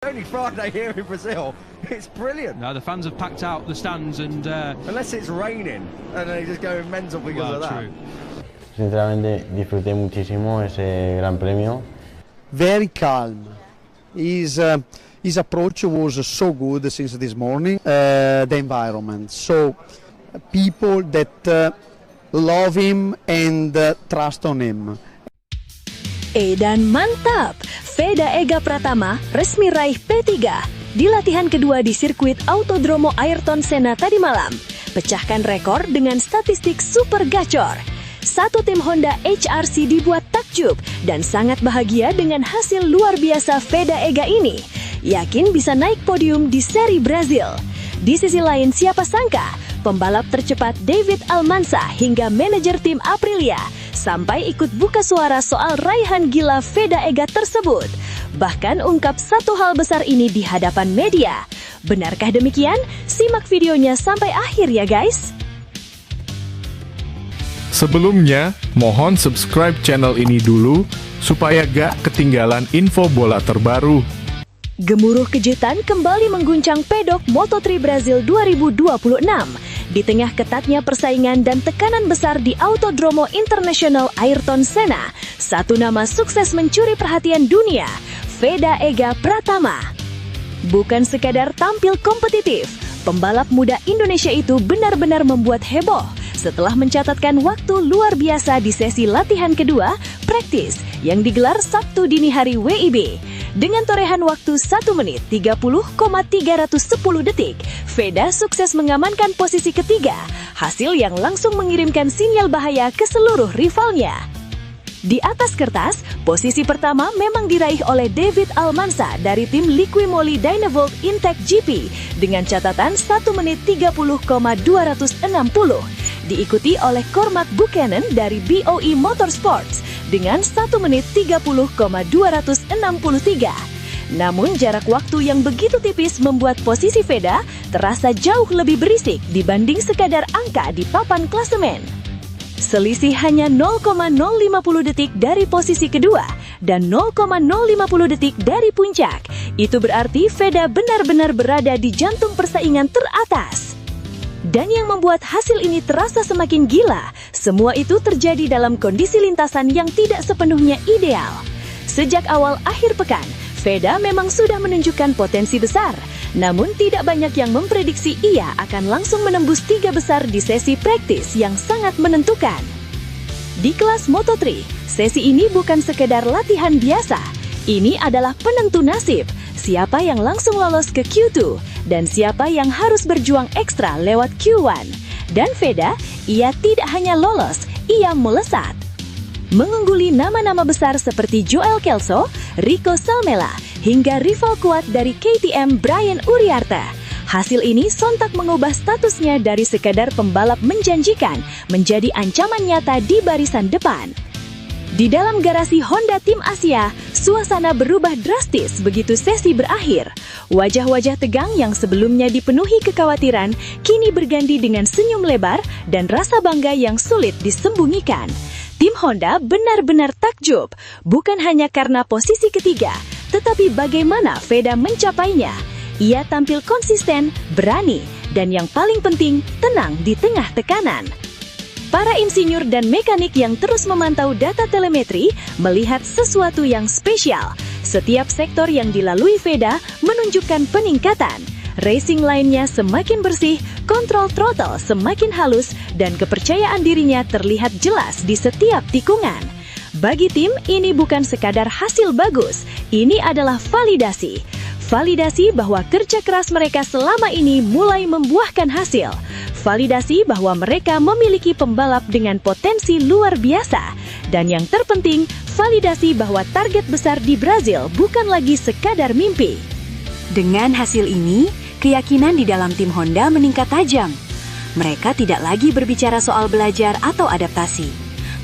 Only Friday here in Brazil. It's brilliant. No, the fans have packed out the stands and... Unless it's raining, and they just go mental because of that. True. Sinceramente disfruté muchísimo ese Gran Premio. Very calm. His approach was so good since this morning. The environment. So people that love him and trust on him. Dan mantap, Veda Ega Pratama resmi raih P3 di latihan kedua di sirkuit Autodromo Ayrton Senna tadi malam. Pecahkan rekor dengan statistik super gacor. Satu tim Honda HRC dibuat takjub dan sangat bahagia dengan hasil luar biasa Veda Ega ini. Yakin bisa naik podium di seri Brazil. Di sisi lain, siapa sangka pembalap tercepat David Almanza hingga manajer tim Aprilia sampai ikut buka suara soal raihan gila Veda Ega tersebut. Bahkan ungkap satu hal besar ini di hadapan media. Benarkah demikian? Simak videonya sampai akhir ya guys. Sebelumnya, mohon subscribe channel ini dulu supaya gak ketinggalan info bola terbaru. Gemuruh kejutan kembali mengguncang pedok Moto3 Brazil 2026. Di tengah ketatnya persaingan dan tekanan besar di Autodromo International Ayrton Senna, satu nama sukses mencuri perhatian dunia, Veda Ega Pratama. Bukan sekadar tampil kompetitif, pembalap muda Indonesia itu benar-benar membuat heboh setelah mencatatkan waktu luar biasa di sesi latihan kedua, practice, yang digelar Sabtu dini hari WIB. Dengan torehan waktu 1 menit 30,310 detik, Veda sukses mengamankan posisi ketiga, hasil yang langsung mengirimkan sinyal bahaya ke seluruh rivalnya. Di atas kertas, posisi pertama memang diraih oleh David Almanza dari tim Liqui-Moly Dynavolt Intech GP dengan catatan 1 menit 30,260. Diikuti oleh Cormac Buchanan dari BOE Motorsports dengan 1 menit 30,263. Namun jarak waktu yang begitu tipis membuat posisi Veda terasa jauh lebih berisik dibanding sekadar angka di papan klasemen. Selisih hanya 0,050 detik dari posisi kedua dan 0,050 detik dari puncak. Itu berarti Veda benar-benar berada di jantung persaingan teratas. Dan yang membuat hasil ini terasa semakin gila, semua itu terjadi dalam kondisi lintasan yang tidak sepenuhnya ideal. Sejak awal akhir pekan, Veda memang sudah menunjukkan potensi besar, namun tidak banyak yang memprediksi ia akan langsung menembus 3 besar di sesi praktis yang sangat menentukan. Di kelas Moto3, sesi ini bukan sekedar latihan biasa, ini adalah penentu nasib. Siapa yang langsung lolos ke Q2 dan siapa yang harus berjuang ekstra lewat Q1. Dan Veda, ia tidak hanya lolos, ia melesat. Mengungguli nama-nama besar seperti Joel Kelso, Rico Salmela, hingga rival kuat dari KTM Brian Uriarte. Hasil ini sontak mengubah statusnya dari sekadar pembalap menjanjikan menjadi ancaman nyata di barisan depan. Di dalam garasi Honda Tim Asia, suasana berubah drastis begitu sesi berakhir. Wajah-wajah tegang yang sebelumnya dipenuhi kekhawatiran, kini berganti dengan senyum lebar dan rasa bangga yang sulit disembunyikan. Tim Honda benar-benar takjub, bukan hanya karena posisi ketiga, tetapi bagaimana Veda mencapainya. Ia tampil konsisten, berani, dan yang paling penting, tenang di tengah tekanan. Para insinyur dan mekanik yang terus memantau data telemetri melihat sesuatu yang spesial. Setiap sektor yang dilalui Veda menunjukkan peningkatan. Racing line-nya semakin bersih, kontrol throttle semakin halus, dan kepercayaan dirinya terlihat jelas di setiap tikungan. Bagi tim, ini bukan sekadar hasil bagus, ini adalah validasi. Validasi bahwa kerja keras mereka selama ini mulai membuahkan hasil. Validasi bahwa mereka memiliki pembalap dengan potensi luar biasa. Dan yang terpenting, validasi bahwa target besar di Brazil bukan lagi sekadar mimpi. Dengan hasil ini, keyakinan di dalam tim Honda meningkat tajam. Mereka tidak lagi berbicara soal belajar atau adaptasi.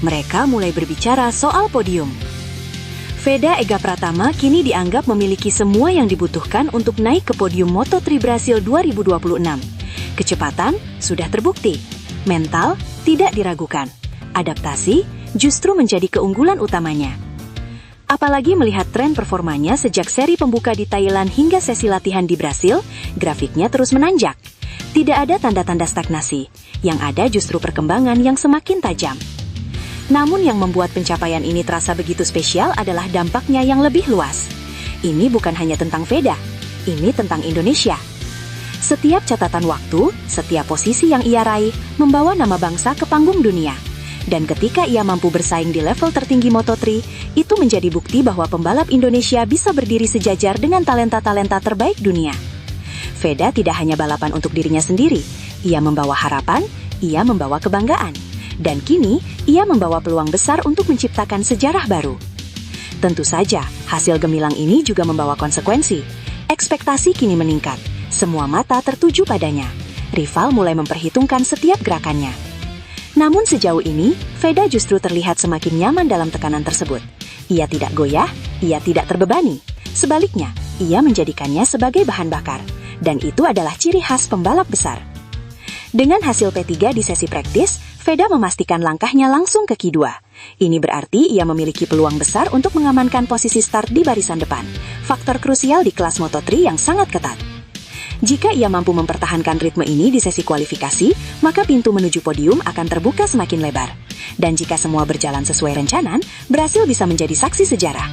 Mereka mulai berbicara soal podium. Veda Ega Pratama kini dianggap memiliki semua yang dibutuhkan untuk naik ke podium Moto3 Brazil 2026. Kecepatan sudah terbukti, mental tidak diragukan, adaptasi justru menjadi keunggulan utamanya. Apalagi melihat tren performanya sejak seri pembuka di Thailand hingga sesi latihan di Brasil, grafiknya terus menanjak. Tidak ada tanda-tanda stagnasi, yang ada justru perkembangan yang semakin tajam. Namun yang membuat pencapaian ini terasa begitu spesial adalah dampaknya yang lebih luas. Ini bukan hanya tentang Veda, ini tentang Indonesia. Setiap catatan waktu, setiap posisi yang ia raih, membawa nama bangsa ke panggung dunia. Dan ketika ia mampu bersaing di level tertinggi Moto3, itu menjadi bukti bahwa pembalap Indonesia bisa berdiri sejajar dengan talenta-talenta terbaik dunia. Veda tidak hanya balapan untuk dirinya sendiri, ia membawa harapan, ia membawa kebanggaan. Dan kini, ia membawa peluang besar untuk menciptakan sejarah baru. Tentu saja, hasil gemilang ini juga membawa konsekuensi. Ekspektasi kini meningkat, semua mata tertuju padanya. Rival mulai memperhitungkan setiap gerakannya. Namun sejauh ini, Veda justru terlihat semakin nyaman dalam tekanan tersebut. Ia tidak goyah, ia tidak terbebani. Sebaliknya, ia menjadikannya sebagai bahan bakar. Dan itu adalah ciri khas pembalap besar. Dengan hasil P3 di sesi praktis, Veda memastikan langkahnya langsung ke Q2. Ini berarti ia memiliki peluang besar untuk mengamankan posisi start di barisan depan. Faktor krusial di kelas Moto3 yang sangat ketat. Jika ia mampu mempertahankan ritme ini di sesi kualifikasi, maka pintu menuju podium akan terbuka semakin lebar. Dan jika semua berjalan sesuai rencana, Brasil bisa menjadi saksi sejarah.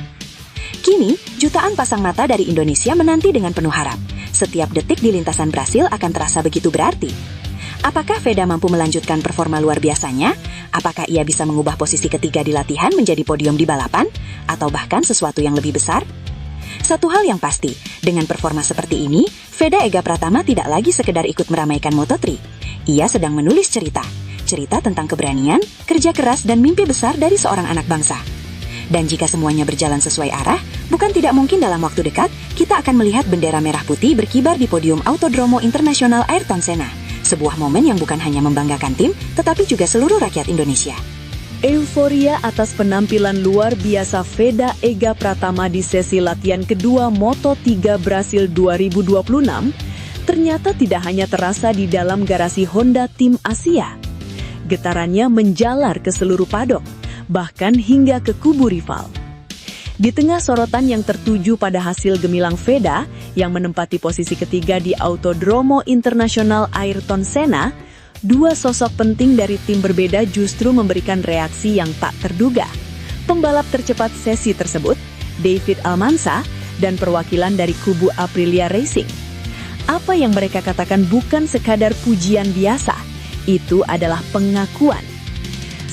Kini, jutaan pasang mata dari Indonesia menanti dengan penuh harap. Setiap detik di lintasan Brasil akan terasa begitu berarti. Apakah Veda mampu melanjutkan performa luar biasanya? Apakah ia bisa mengubah posisi ketiga di latihan menjadi podium di balapan? Atau bahkan sesuatu yang lebih besar? Satu hal yang pasti, dengan performa seperti ini, Veda Ega Pratama tidak lagi sekedar ikut meramaikan Moto3. Ia sedang menulis cerita tentang keberanian, kerja keras, dan mimpi besar dari seorang anak bangsa. Dan jika semuanya berjalan sesuai arah, bukan tidak mungkin dalam waktu dekat, kita akan melihat bendera merah putih berkibar di podium Autodromo Internasional Ayrton Senna. Sebuah momen yang bukan hanya membanggakan tim, tetapi juga seluruh rakyat Indonesia. Euforia atas penampilan luar biasa Veda Ega Pratama di sesi latihan kedua Moto3 Brasil 2026 ternyata tidak hanya terasa di dalam garasi Honda Tim Asia. Getarannya menjalar ke seluruh padok, bahkan hingga ke kubu rival. Di tengah sorotan yang tertuju pada hasil gemilang Veda yang menempati posisi ketiga di Autodromo Internasional Ayrton Senna, dua sosok penting dari tim berbeda justru memberikan reaksi yang tak terduga. Pembalap tercepat sesi tersebut, David Almansa, dan perwakilan dari kubu Aprilia Racing. Apa yang mereka katakan bukan sekadar pujian biasa, itu adalah pengakuan.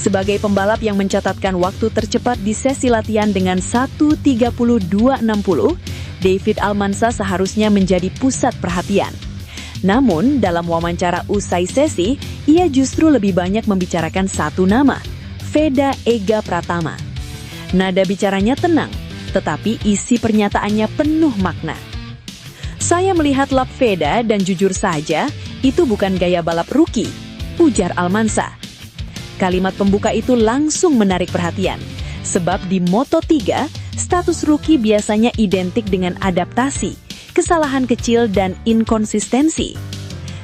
Sebagai pembalap yang mencatatkan waktu tercepat di sesi latihan dengan 1:32.60, David Almansa seharusnya menjadi pusat perhatian. Namun, dalam wawancara usai sesi, ia justru lebih banyak membicarakan satu nama, Veda Ega Pratama. Nada bicaranya tenang, tetapi isi pernyataannya penuh makna. Saya melihat lap Veda dan jujur saja, itu bukan gaya balap rookie, ujar Almansa. Kalimat pembuka itu langsung menarik perhatian, sebab di Moto3, status rookie biasanya identik dengan adaptasi, kesalahan kecil, dan inkonsistensi.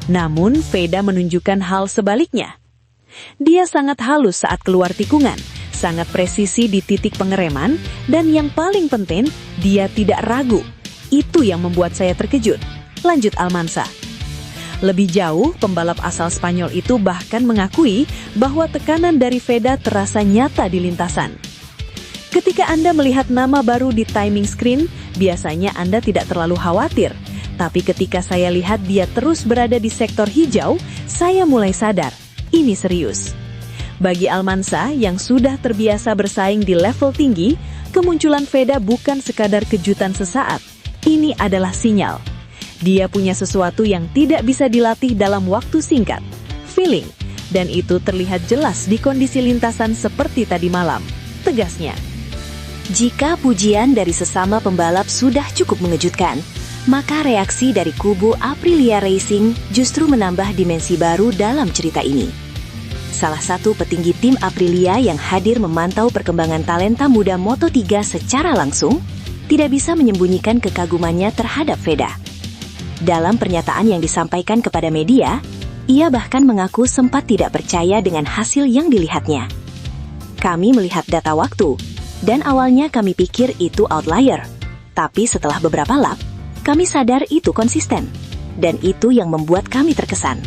Namun, Veda menunjukkan hal sebaliknya. Dia sangat halus saat keluar tikungan, sangat presisi di titik pengereman, dan yang paling penting, dia tidak ragu. Itu yang membuat saya terkejut, lanjut Almansa. Lebih jauh, pembalap asal Spanyol itu bahkan mengakui bahwa tekanan dari Veda terasa nyata di lintasan. Ketika Anda melihat nama baru di timing screen, biasanya Anda tidak terlalu khawatir. Tapi ketika saya lihat dia terus berada di sektor hijau, saya mulai sadar, ini serius. Bagi Almansa yang sudah terbiasa bersaing di level tinggi, kemunculan Veda bukan sekadar kejutan sesaat. Ini adalah sinyal. Dia punya sesuatu yang tidak bisa dilatih dalam waktu singkat, feeling. Dan itu terlihat jelas di kondisi lintasan seperti tadi malam, tegasnya. Jika pujian dari sesama pembalap sudah cukup mengejutkan, maka reaksi dari kubu Aprilia Racing justru menambah dimensi baru dalam cerita ini. Salah satu petinggi tim Aprilia yang hadir memantau perkembangan talenta muda Moto3 secara langsung, tidak bisa menyembunyikan kekagumannya terhadap Veda. Dalam pernyataan yang disampaikan kepada media, ia bahkan mengaku sempat tidak percaya dengan hasil yang dilihatnya. Kami melihat data waktu, Dan awalnya kami pikir itu outlier. Tapi setelah beberapa lap, kami sadar itu konsisten. Dan itu yang membuat kami terkesan.